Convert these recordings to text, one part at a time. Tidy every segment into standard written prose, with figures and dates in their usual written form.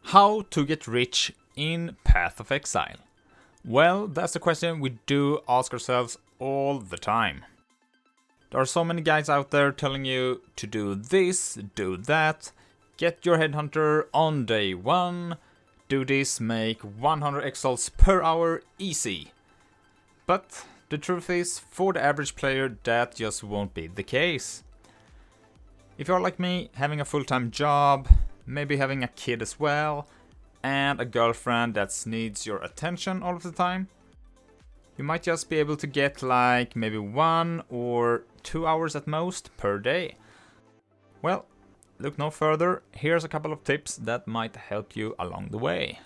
How to get rich in Path of Exile? Well, that's a question we do ask ourselves all the time. There are so many guys out there telling you to do this, do that, get your headhunter on day 1, do this, make 100 exiles per hour easy. But the truth is, for the average player, that just won't be the case. If you're like me, having a full-time job, maybe having a kid as well, and a girlfriend that needs your attention all of the time, you might just be able to get like maybe 1 or 2 hours at most per day. Well, look no further, here's a couple of tips that might help you along the way.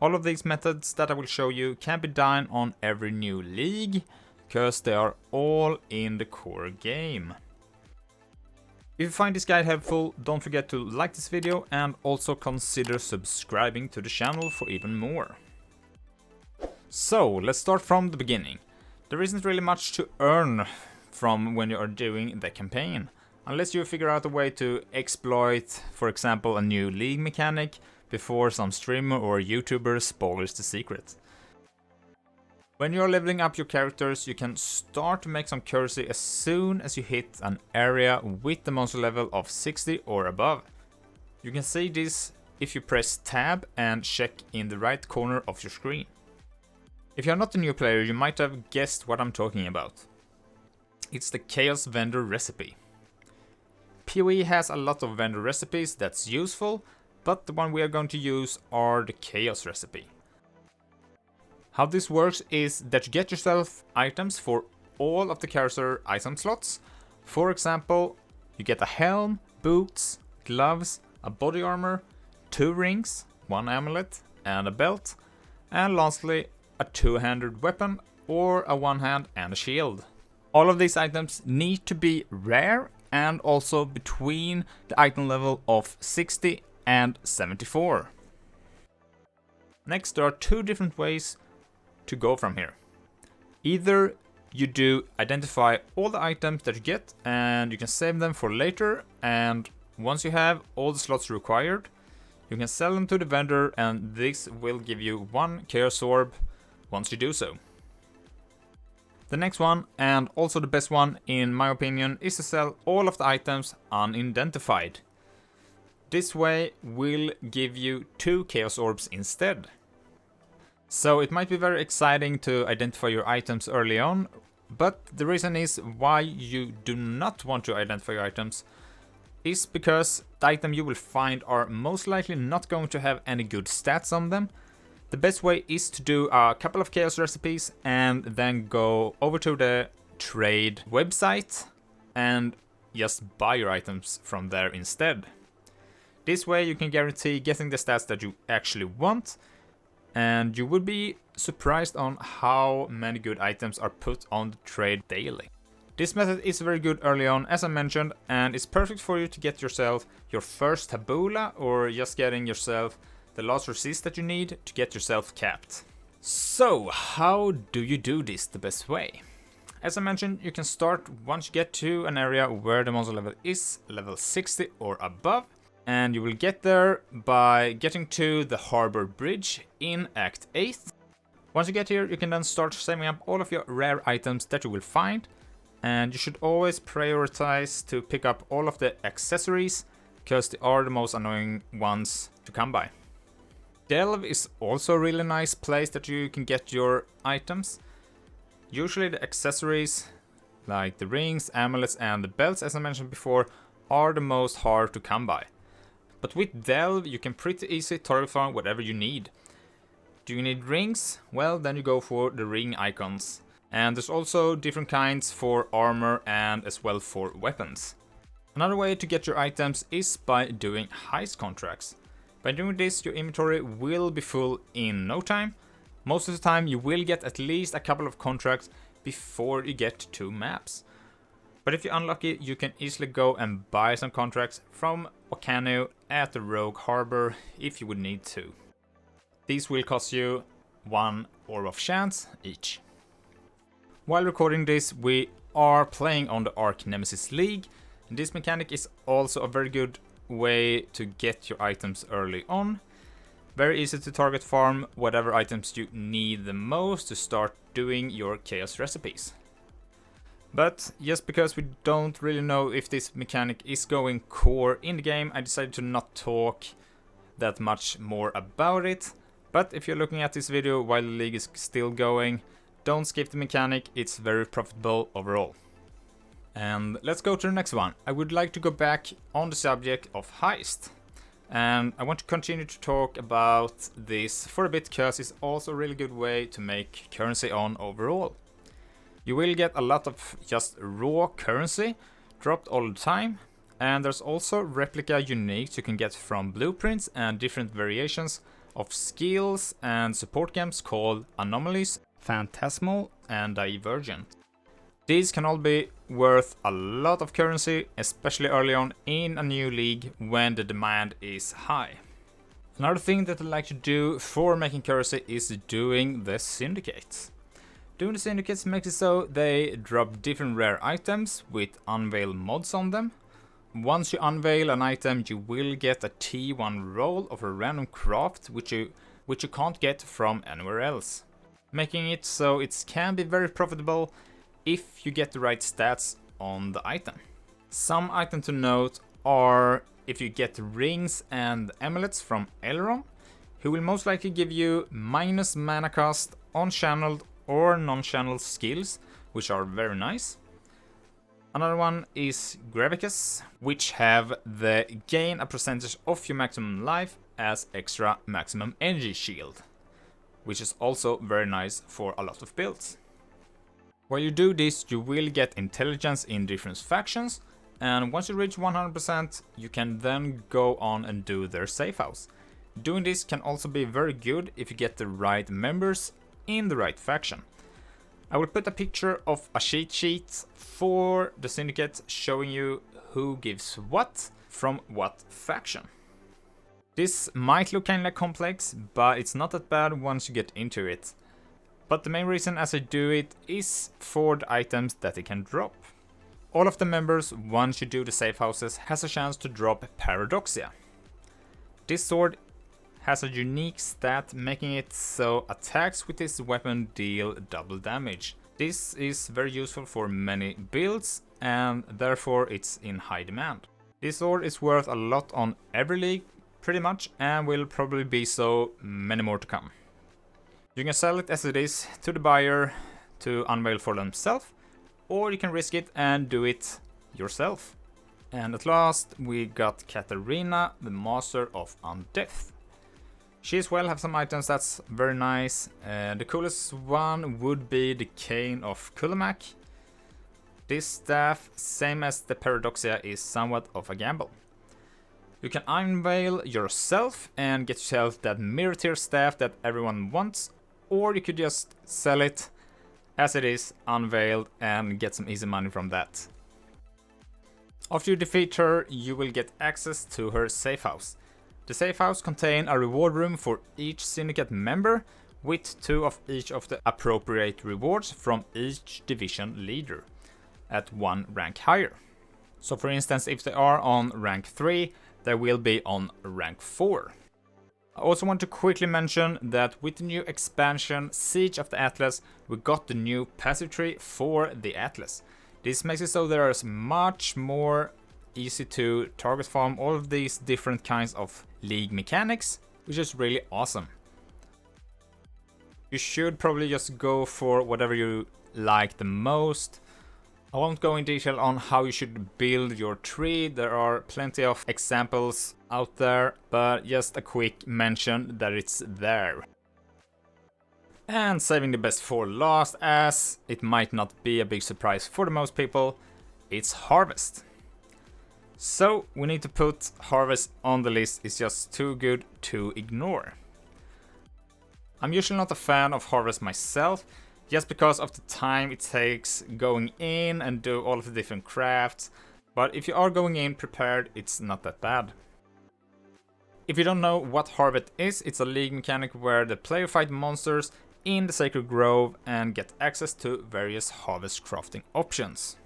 All of these methods that I will show you can be done on every new league, because they are all in the core game. If you find this guide helpful, don't forget to like this video and also consider subscribing to the channel for even more. So, let's start from the beginning. There isn't really much to earn from when you are doing the campaign, unless you figure out a way to exploit, for example, a new league mechanic before some streamer or YouTuber spoils the secret. When you're leveling up your characters, you can start to make some currency as soon as you hit an area with the monster level of 60 or above. You can see this if you press tab and check in the right corner of your screen. If you're not a new player, you might have guessed what I'm talking about. It's the Chaos Vendor recipe. PoE has a lot of vendor recipes that's useful, but the one we are going to use are the Chaos recipe. How this works is that you get yourself items for all of the character item slots. For example, you get a helm, boots, gloves, a body armor, 2 rings, 1 amulet, and a belt, and lastly a 2-handed weapon or a 1-hand and a shield. All of these items need to be rare and also between the item level of 60 and 74. Next, there are 2 different ways to go from here. Either you do identify all the items that you get and you can save them for later, and once you have all the slots required, you can sell them to the vendor and this will give you 1 Chaos Orb once you do so. The next one, and also the best one in my opinion, is to sell all of the items unidentified. This way will give you 2 Chaos Orbs instead. So it might be very exciting to identify your items early on, but the reason is why you do not want to identify your items is because the item you will find are most likely not going to have any good stats on them. The best way is to do a couple of chaos recipes and then go over to the trade website and just buy your items from there instead. This way you can guarantee getting the stats that you actually want, and you would be surprised on how many good items are put on the trade daily. This method is very good early on, as I mentioned, and it's perfect for you to get yourself your first tabula or just getting yourself the last resist that you need to get yourself capped. So, how do you do this the best way? As I mentioned, you can start once you get to an area where the monster level is level 60 or above, and you will get there by getting to the Harbor Bridge in Act 8. Once you get here, you can then start saving up all of your rare items that you will find, and you should always prioritize to pick up all of the accessories, because they are the most annoying ones to come by. Delve is also a really nice place that you can get your items. Usually the accessories, like the rings, amulets and the belts, as I mentioned before, are the most hard to come by. But with Delve, you can pretty easily target farm whatever you need. Do you need rings? Well, then you go for the ring icons. And there's also different kinds for armor and as well for weapons. Another way to get your items is by doing heist contracts. By doing this, your inventory will be full in no time. Most of the time you will get at least a couple of contracts before you get 2 maps. But if you're unlucky, you can easily go and buy some contracts from Awakended at the Rogue Harbor if you would need to. These will cost you 1 orb of chance each. While recording this, we are playing on the Arc Nemesis League, and this mechanic is also a very good way to get your items early on. Very easy to target farm whatever items you need the most to start doing your chaos recipes. But just because we don't really know if this mechanic is going core in the game, I decided to not talk that much more about it. But if you're looking at this video while the league is still going, don't skip the mechanic, it's very profitable overall. And let's go to the next one. I would like to go back on the subject of Heist. And I want to continue to talk about this for a bit because it's also a really good way to make currency on overall. You will get a lot of just raw currency dropped all the time, and there's also replica uniques you can get from blueprints and different variations of skills and support gems called Anomalies, Phantasmal and Divergent. These can all be worth a lot of currency, especially early on in a new league when the demand is high. Another thing that I like to do for making currency is doing the syndicates. Doing the syndicates makes it so they drop different rare items with unveil mods on them. Once you unveil an item, you will get a T1 roll of a random craft which you can't get from anywhere else, making it so it can be very profitable if you get the right stats on the item. Some items to note are if you get rings and amulets from Elrond, who will most likely give you minus mana cost on channeled or non-channeled skills, which are very nice. Another one is Gravicus, which have the gain a percentage of your maximum life as extra maximum energy shield, which is also very nice for a lot of builds. While you do this, you will get intelligence in different factions, and once you reach 100%, you can then go on and do their safe house. Doing this can also be very good if you get the right members in the right faction. I will put a picture of a cheat sheet for the syndicate showing you who gives what from what faction. This might look kinda complex, but it's not that bad once you get into it. But the main reason as I do it is for the items that it can drop. All of the members, once you do the safe houses, has a chance to drop Paradoxia. This sword has a unique stat making it so attacks with this weapon deal double damage. This is very useful for many builds and therefore it's in high demand. This sword is worth a lot on every league pretty much and will probably be so many more to come. You can sell it as it is to the buyer to unveil for themselves, or you can risk it and do it yourself. And at last we got Katarina, the Master of Undeath. She as well have some items that's very nice. The coolest one would be the Cane of Kulamak. This staff, same as the Paradoxia, is somewhat of a gamble. You can unveil yourself and get yourself that mirror tier staff that everyone wants, or you could just sell it as it is, unveiled, and get some easy money from that. After you defeat her, you will get access to her safe house. The safe house contains a reward room for each syndicate member, with 2 of each of the appropriate rewards from each division leader, at 1 rank higher. So for instance, if they are on rank 3, they will be on rank 4. I also want to quickly mention that with the new expansion Siege of the Atlas, we got the new passive tree for the Atlas. This makes it so there is much more easy to target farm all of these different kinds of league mechanics, which is really awesome. You should probably just go for whatever you like the most. I won't go in detail on how you should build your tree, there are plenty of examples out there, but just a quick mention that it's there. And saving the best for last, as it might not be a big surprise for the most people, it's Harvest. So we need to put Harvest on the list, it's just too good to ignore. I'm usually not a fan of Harvest myself, just because of the time it takes going in and do all of the different crafts, but if you are going in prepared, it's not that bad. If you don't know what Harvest is, it's a league mechanic where the player fight monsters in the Sacred Grove and get access to various harvest crafting options.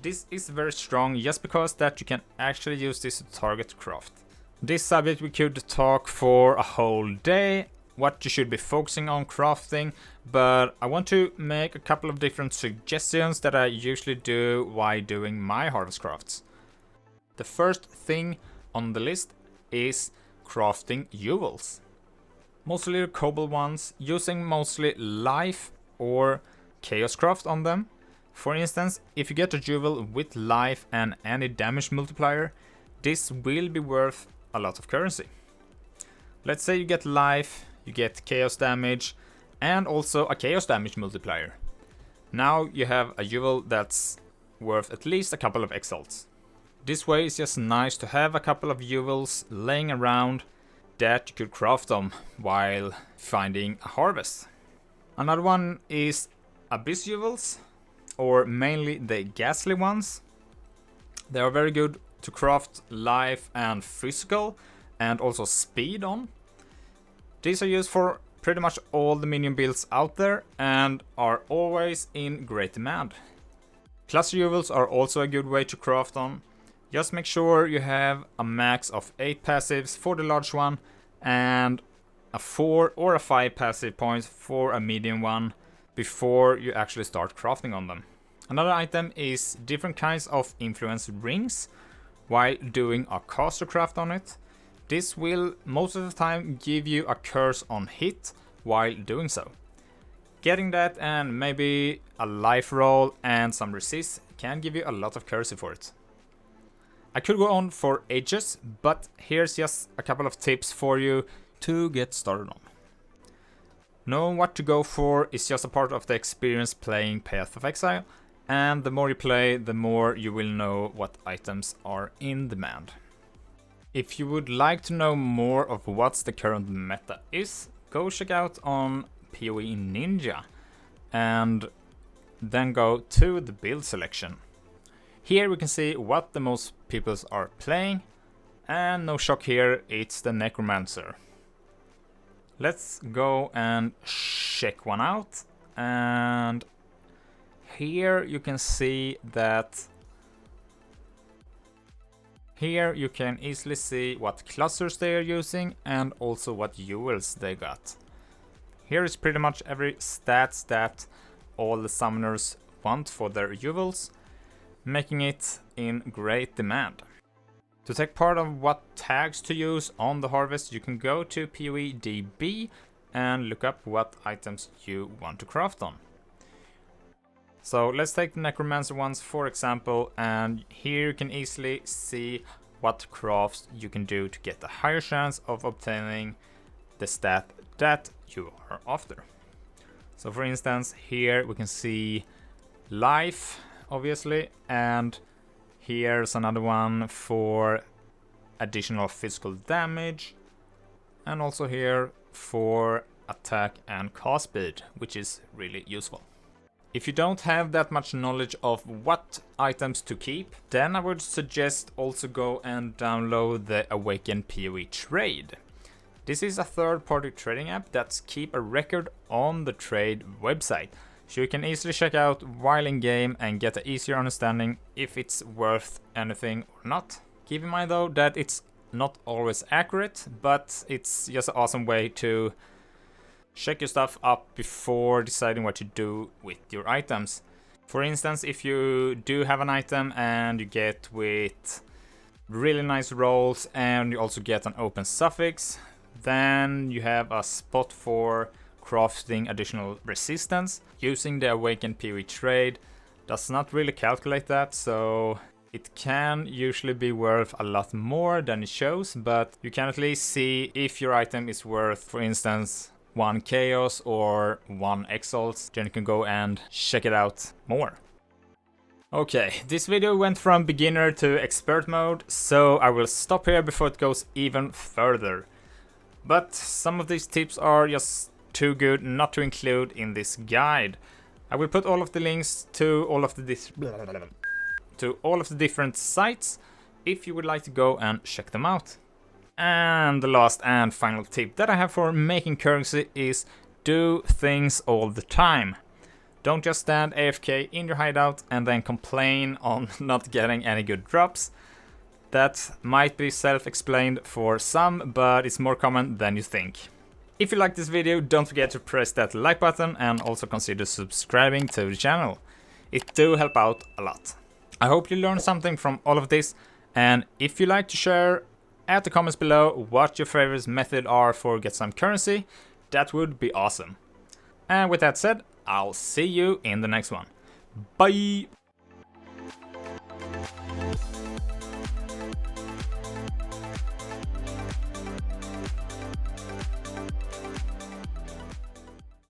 This is very strong just because that you can actually use this to target craft. This subject we could talk for a whole day, what you should be focusing on crafting, but I want to make a couple of different suggestions that I usually do while doing my harvest crafts. The first thing on the list is crafting jewels. Mostly cobble ones, using mostly life or chaos craft on them. For instance, if you get a jewel with life and any damage multiplier, this will be worth a lot of currency. Let's say you get life, you get chaos damage, and also a chaos damage multiplier. Now you have a jewel that's worth at least a couple of exalts. This way it's just nice to have a couple of jewels laying around that you could craft them while finding a harvest. Another one is abyss jewels, or mainly the ghastly ones. They are very good to craft life and physical, and also speed on. These are used for pretty much all the minion builds out there and are always in great demand. Cluster jewels are also a good way to craft on. Just make sure you have a max of 8 passives for the large one and a 4 or a 5 passive points for a medium one before you actually start crafting on them. Another item is different kinds of influence rings while doing a caster craft on it. This will most of the time give you a curse on hit while doing so. Getting that and maybe a life roll and some resist can give you a lot of currency for it. I could go on for ages, but here's just a couple of tips for you to get started on. Knowing what to go for is just a part of the experience playing Path of Exile, and the more you play, the more you will know what items are in demand. If you would like to know more of what's the current meta is, go check out on PoE Ninja and then go to the build selection. Here we can see what the most people are playing, and no shock here, it's the Necromancer. Let's go and check one out, and here you can see that here you can easily see what clusters they are using and also what jewels they got. Here is pretty much every stats that all the summoners want for their jewels, making it in great demand. To take part of what tags to use on the harvest, you can go to PoeDB and look up what items you want to craft on. So let's take the Necromancer ones for example, and here you can easily see what crafts you can do to get a higher chance of obtaining the stat that you are after. So for instance, here we can see life, obviously, and here's another one for additional physical damage, and also here for attack and cast speed, which is really useful. If you don't have that much knowledge of what items to keep, then I would suggest also go and download the Awakended PoE Trade. This is a third-party trading app that keeps a record on the trade website, so you can easily check out while in game and get an easier understanding if it's worth anything or not. Keep in mind though that it's not always accurate, but it's just an awesome way to check your stuff up before deciding what to do with your items. For instance, if you do have an item and you get with really nice rolls and you also get an open suffix, then you have a spot for crafting additional resistance. Using the Awakended PoE Trade does not really calculate that, so it can usually be worth a lot more than it shows, but you can at least see if your item is worth, for instance, 1 chaos or 1 exalt, then you can go and check it out more. Okay, this video went from beginner to expert mode, so I will stop here before it goes even further. But some of these tips are just too good not to include in this guide. I will put all of the links to all of the different sites if you would like to go and check them out. And the last and final tip that I have for making currency is do things all the time. Don't just stand AFK in your hideout and then complain on not getting any good drops. That might be self-explained for some, but it's more common than you think. If you like this video, don't forget to press that like button and also consider subscribing to the channel. It do help out a lot. I hope you learned something from all of this, and if you like to share at the comments below what your favorite method are for get some currency, that would be awesome. And with that said, I'll see you in the next one. Bye!